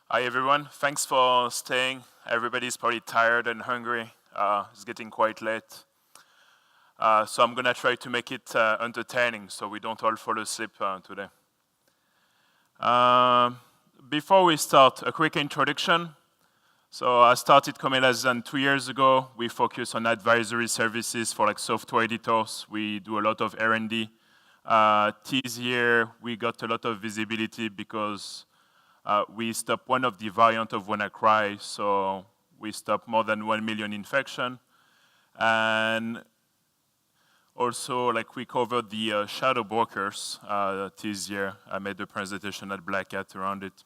Hi everyone, thanks for staying. Everybody's probably tired and hungry. It's getting quite late. So I'm gonna try to make it entertaining so we don't all fall asleep today. Um, Before we start, a quick introduction. So I started Comae less than 2 years ago. We focus on advisory services for like software editors. We do a lot of R&D. This year we got a lot of visibility because we stopped one of the variant of WannaCry, so we stopped more than 1 million infection. And also, like we covered the shadow brokers this year. I made a presentation at Black Hat around it.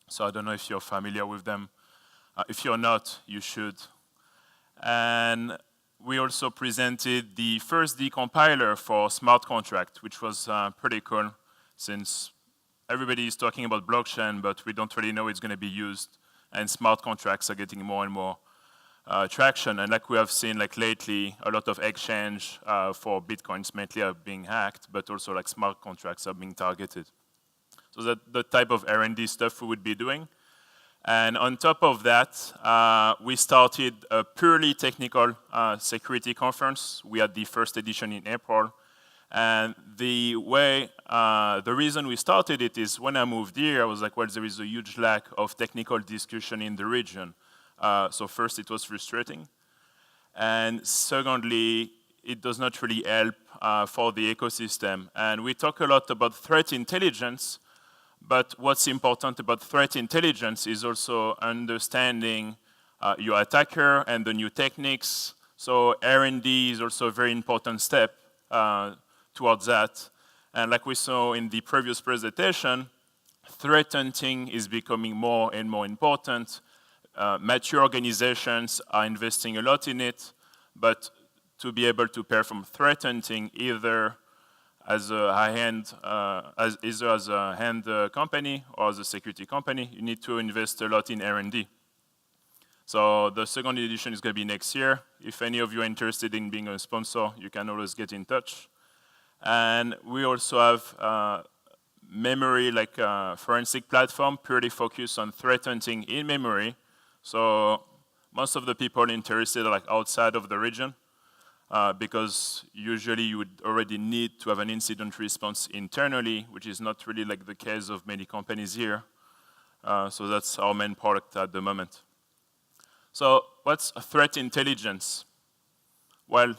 So I don't know if you're familiar with them. If you're not, you should. And we also presented the first decompiler for smart contract, which was pretty cool since everybody is talking about blockchain, but we don't really know it's going to be used. And smart contracts are getting more and more traction. And like we have seen like lately, a lot of exchange for Bitcoins mainly are being hacked, but also like smart contracts are being targeted. So that's the type of R&D stuff we would be doing. And on top of that, we started a purely technical security conference. We had the first edition in April. And the reason we started it is when I moved here, I was like, well, there is a huge lack of technical discussion in the region. So first, it was frustrating. And secondly, it does not really help for the ecosystem. And we talk a lot about threat intelligence, but what's important about threat intelligence is also understanding your attacker and the new techniques. So R&D is also a very important step towards that. And like we saw in the previous presentation, threat hunting is becoming more and more important. Mature organizations are investing a lot in it, but to be able to perform threat hunting either as a high-end, either as a hand company or as a security company, you need to invest a lot in R&D. So the second edition is going to be next year. If any of you are interested in being a sponsor, you can always get in touch. And we also have memory, like a forensic platform, purely focused on threat hunting in memory. So most of the people interested are like outside of the region because usually you would already need to have an incident response internally, which is not really like the case of many companies here. So that's our main product at the moment. So what's threat intelligence? Well,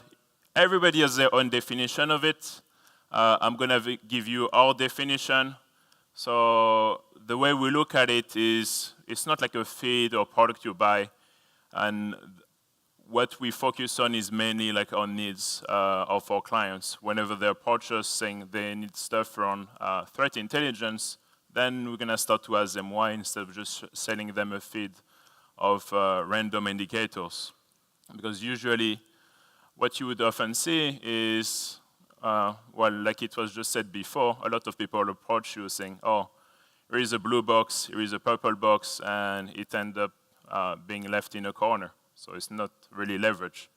everybody has their own definition of it. I'm going to give you our definition. So the way we look at it is it's not like a feed or product you buy. And what we focus on is mainly like on needs of our clients. Whenever they're purchasing, they need stuff around threat intelligence, then we're going to start to ask them why instead of just selling them a feed of random indicators. Because usually what you would often see is well, like it was just said before, a lot of people approach you saying, oh, here is a blue box, here is a purple box, and it ends up being left in a corner. So it's not really leverage.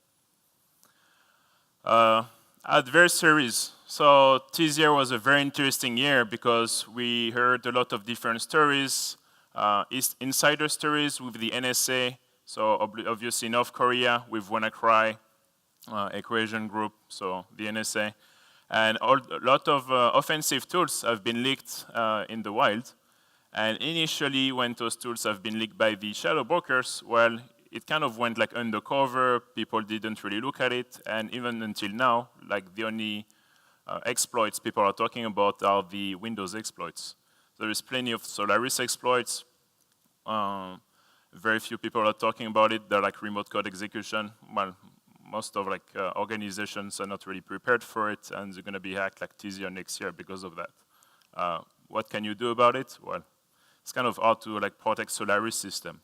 Adversaries. So this year was a very interesting year because we heard a lot of different stories, insider stories with the NSA, so obviously North Korea with WannaCry, Equation Group, so the NSA. And a lot of offensive tools have been leaked in the wild. And initially, when those tools have been leaked by the shadow brokers, well, it kind of went like undercover. People didn't really look at it. And even until now, like the only exploits people are talking about are the Windows exploits. There is plenty of Solaris exploits. Very few people are talking about it. They're like remote code execution. Well, most of like organizations are not really prepared for it, and they're going to be hacked like this year, next year because of that. What can you do about it? Well, it's kind of hard to like protect Solaris system,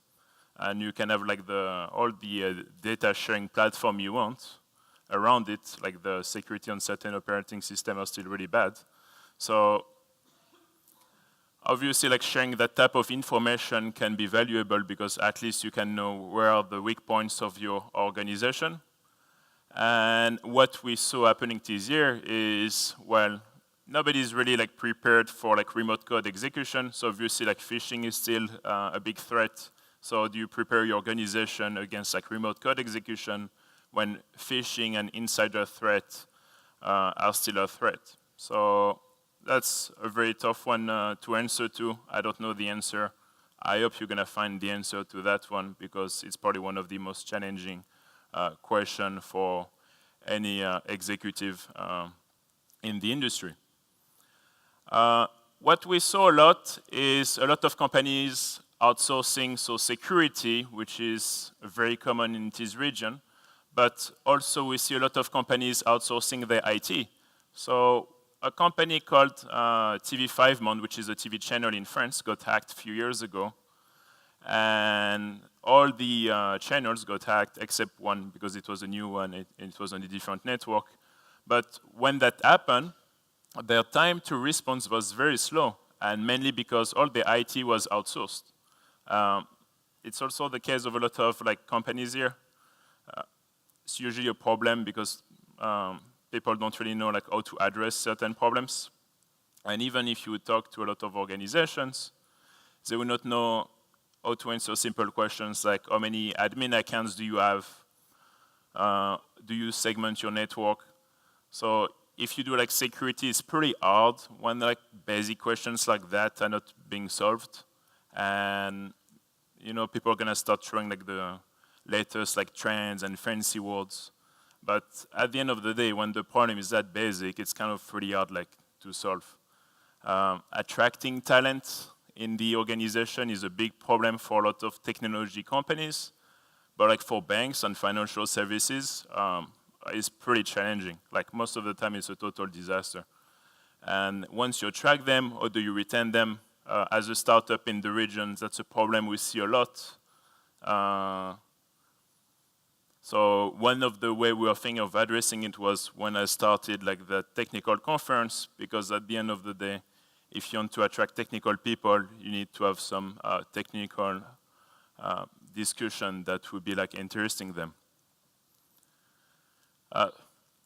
and you can have like all the data sharing platform you want around it. Like the security on certain operating system are still really bad. So obviously, like sharing that type of information can be valuable because at least you can know where are the weak points of your organization. And what we saw happening this year is, well, nobody's really like prepared for like remote code execution. So obviously like phishing is still a big threat. So do you prepare your organization against like remote code execution when phishing and insider threat are still a threat? So that's a very tough one to answer to. I don't know the answer. I hope you're gonna find the answer to that one because it's probably one of the most challenging question for any executive in the industry. What we saw a lot is a lot of companies outsourcing, so security, which is very common in this region, but also we see a lot of companies outsourcing their IT. So a company called TV5 Monde, which is a TV channel in France, got hacked a few years ago. And all the channels got hacked except one because it was a new one, it was on a different network. But when that happened, their time to response was very slow, and mainly because all the IT was outsourced. It's also the case of a lot of like companies here. It's usually a problem because people don't really know like how to address certain problems. And even if you would talk to a lot of organizations, they will not know how to answer simple questions like how many admin accounts do you have? Do you segment your network? So if you do like security, it's pretty hard when like basic questions like that are not being solved. And you know, people are gonna start throwing like the latest like trends and fancy words. But at the end of the day, when the problem is that basic, it's kind of pretty hard like to solve. Attracting talent in the organization is a big problem for a lot of technology companies, but like for banks and financial services, it's pretty challenging. Like most of the time, it's a total disaster. And once you attract them, or do you retain them? As a startup in the region, that's a problem we see a lot. So one of the way we were thinking of addressing it was when I started like the technical conference, because at the end of the day, if you want to attract technical people, you need to have some technical discussion that would be like interesting them.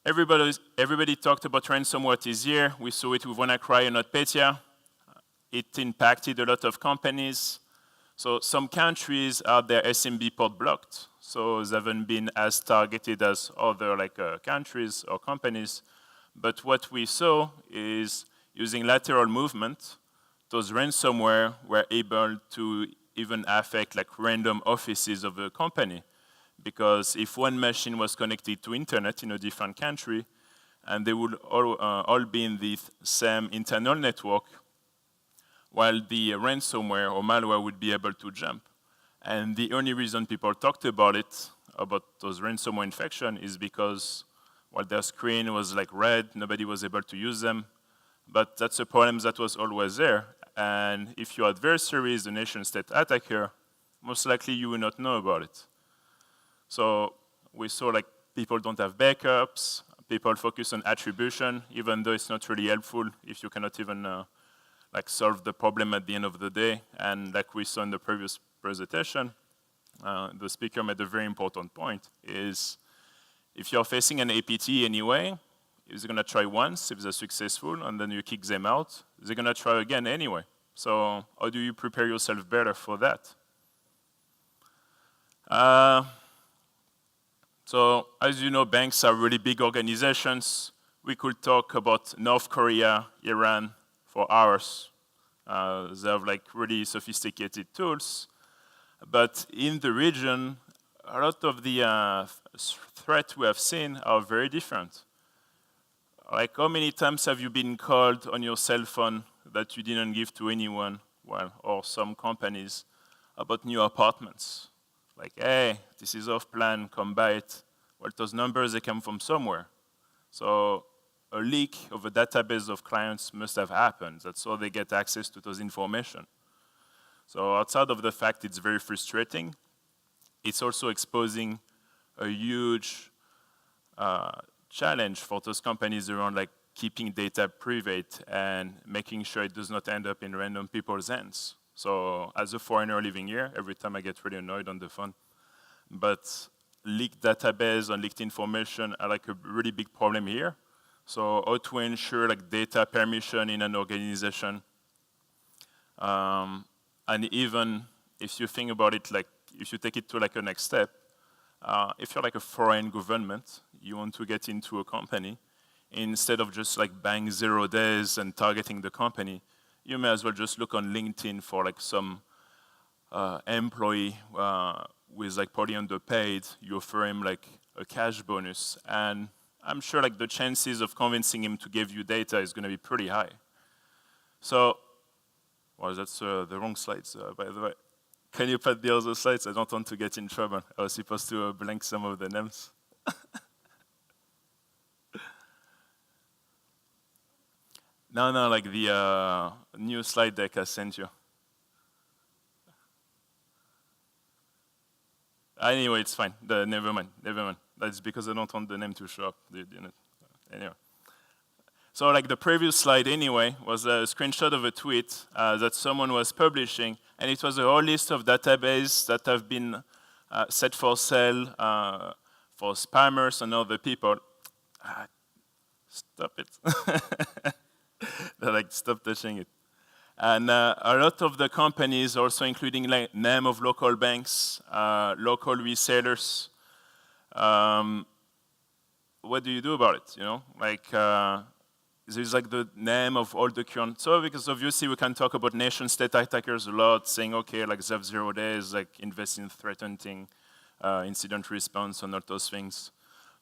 Everybody talked about ransomware this year. We saw it with WannaCry and NotPetya. It impacted a lot of companies. So some countries had their SMB port blocked. So they haven't been as targeted as other like countries or companies. But what we saw is using lateral movement, those ransomware were able to even affect like random offices of a company. Because if one machine was connected to internet in a different country, and they would all be in the same internal network, while the ransomware or malware would be able to jump. And the only reason people talked about it, about those ransomware infection, is because while their screen was like red, nobody was able to use them. But that's a problem that was always there. And if your adversary is a nation-state attacker, most likely you will not know about it. So we saw like people don't have backups, people focus on attribution, even though it's not really helpful if you cannot even like solve the problem at the end of the day. And like we saw in the previous presentation, the speaker made a very important point, is if you're facing an APT anyway, if they're gonna try once, if they're successful, and then you kick them out, they're gonna try again anyway. So how do you prepare yourself better for that? So as you know, banks are really big organizations. We could talk about North Korea, Iran for hours. They have like really sophisticated tools. But in the region, a lot of the threats we have seen are very different. Like how many times have you been called on your cell phone that you didn't give to anyone, well, or some companies, about new apartments? Like, hey, this is off plan, come buy it. Well, those numbers, they come from somewhere. So a leak of a database of clients must have happened. That's how they get access to those information. So outside of the fact it's very frustrating, it's also exposing a huge challenge for those companies around like keeping data private and making sure it does not end up in random people's hands. So as a foreigner living here, every time I get really annoyed on the phone. But leaked database and leaked information are like a really big problem here. So how to ensure like data permission in an organization. And even if you think about it, like if you take it to like a next step, if you're like a foreign government, you want to get into a company, instead of just like buying 0 days and targeting the company, you may as well just look on LinkedIn for like some employee who is like probably underpaid. You offer him like a cash bonus, and I'm sure like the chances of convincing him to give you data is going to be pretty high. So, well, that's the wrong slides, by the way. Can you put the other slides? I don't want to get in trouble. I was supposed to blank some of the names. No, like the new slide deck I sent you. Anyway, it's fine. Never mind. That's because I don't want the name to show up. Anyway. So like the previous slide anyway was a screenshot of a tweet that someone was publishing, and it was a whole list of databases that have been set for sale for spammers and other people. Stop it. They're like, stop touching it. And a lot of the companies also including like name of local banks, local resellers. What do you do about it, you know? Like, there's like the name of all the current, so because obviously we can talk about nation state attackers a lot, saying, okay, like they have 0 days, like invest in threat hunting, incident response and all those things.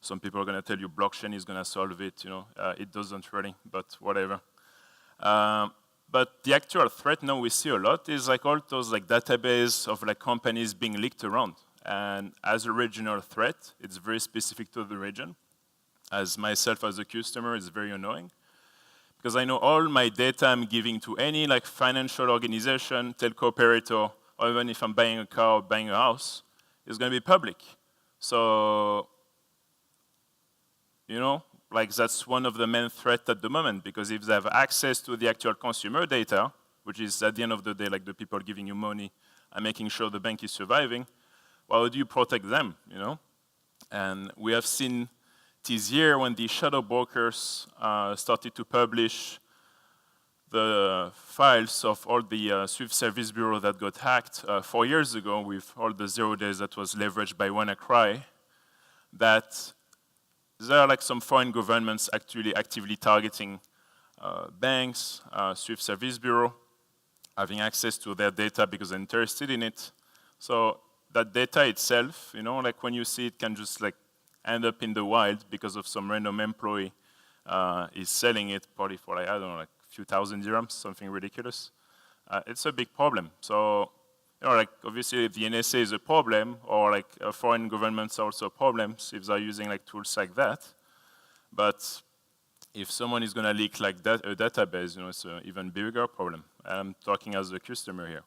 Some people are gonna tell you blockchain is gonna solve it, you know, it doesn't really, but whatever. But the actual threat now we see a lot is like all those like database of like companies being leaked around. And as a regional threat, it's very specific to the region. As myself as a customer, it's very annoying. Because I know all my data I'm giving to any like financial organization, telco operator, or even if I'm buying a car or buying a house, is going to be public. So, you know, like that's one of the main threats at the moment, because if they have access to the actual consumer data, which is at the end of the day like the people giving you money and making sure the bank is surviving, well, how do you protect them, you know? And we have seen this year when the shadow brokers started to publish the files of all the Suiche service bureau that got hacked 4 years ago with all the 0 days that was leveraged by WannaCry, that there are like some foreign governments actually actively targeting banks, Suiche service bureau, having access to their data because they're interested in it. So that data itself, you know, like when you see it can just like end up in the wild because of some random employee is selling it probably for like, I don't know, like a few thousand dirhams, something ridiculous. It's a big problem. So, you know, like obviously if the NSA is a problem, or like foreign governments are also problems if they're using like tools like that. But if someone is gonna leak like that, a database, you know, it's an even bigger problem. I'm talking as a customer here.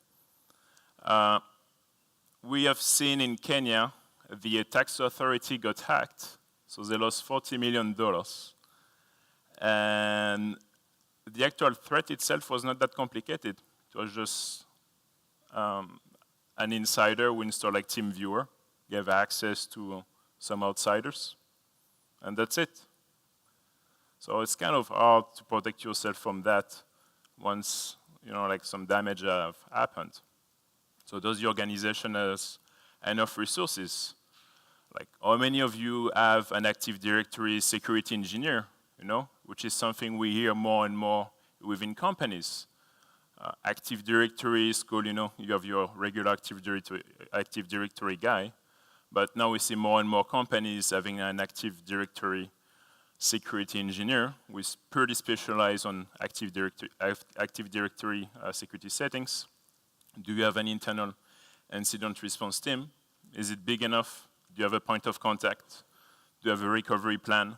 We have seen in Kenya, the tax authority got hacked, so they lost $40 million. And the actual threat itself was not that complicated. It was just an insider who installed like TeamViewer, gave access to some outsiders, and that's it. So it's kind of hard to protect yourself from that once, you know, like some damage have happened. So does the organization has enough resources? Like, how many of you have an Active Directory security engineer, you know, which is something we hear more and more within companies. Active Directory is cool, you know, you have your regular Active Directory guy, but now we see more and more companies having an Active Directory security engineer who is pretty specialized on Active Directory security settings. Do you have an internal incident response team? Is it big enough? Do you have a point of contact? Do you have a recovery plan?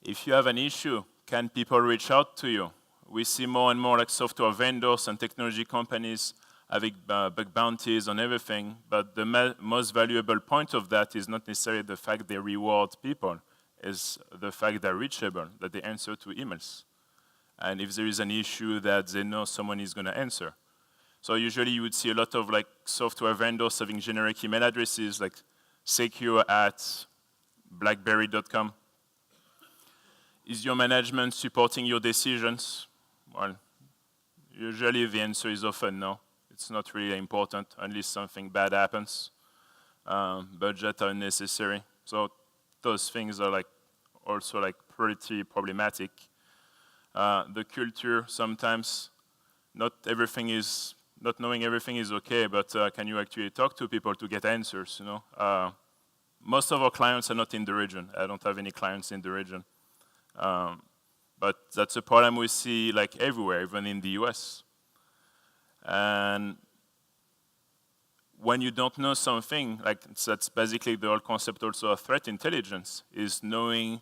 If you have an issue, can people reach out to you? We see more and more like software vendors and technology companies having bug bounties on everything, but the most valuable point of that is not necessarily the fact they reward people, is the fact they're reachable, that they answer to emails. And if there is an issue that they know someone is gonna answer. So usually you would see a lot of like software vendors having generic email addresses like secure@blackberry.com. Is your management supporting your decisions? Well, usually the answer is often no. It's not really important unless something bad happens. Budget are necessary. So those things are like also like pretty problematic. The culture sometimes not knowing everything is okay, but can you actually talk to people to get answers? You know, most of our clients are not in the region. I don't have any clients in the region, but that's a problem we see like everywhere, even in the US. And when you don't know something, like that's basically the whole concept also of threat intelligence, is knowing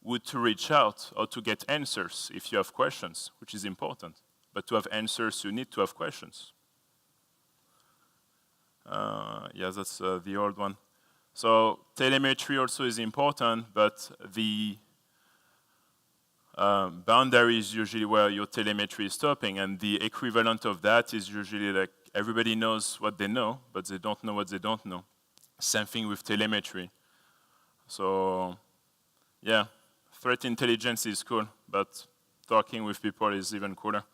who to reach out or to get answers if you have questions, which is important. But to have answers, you need to have questions. Yeah, that's the old one. So telemetry also is important, but the boundary is usually where your telemetry is stopping, and the equivalent of that is usually like everybody knows what they know, but they don't know what they don't know. Same thing with telemetry. So yeah, threat intelligence is cool, but talking with people is even cooler.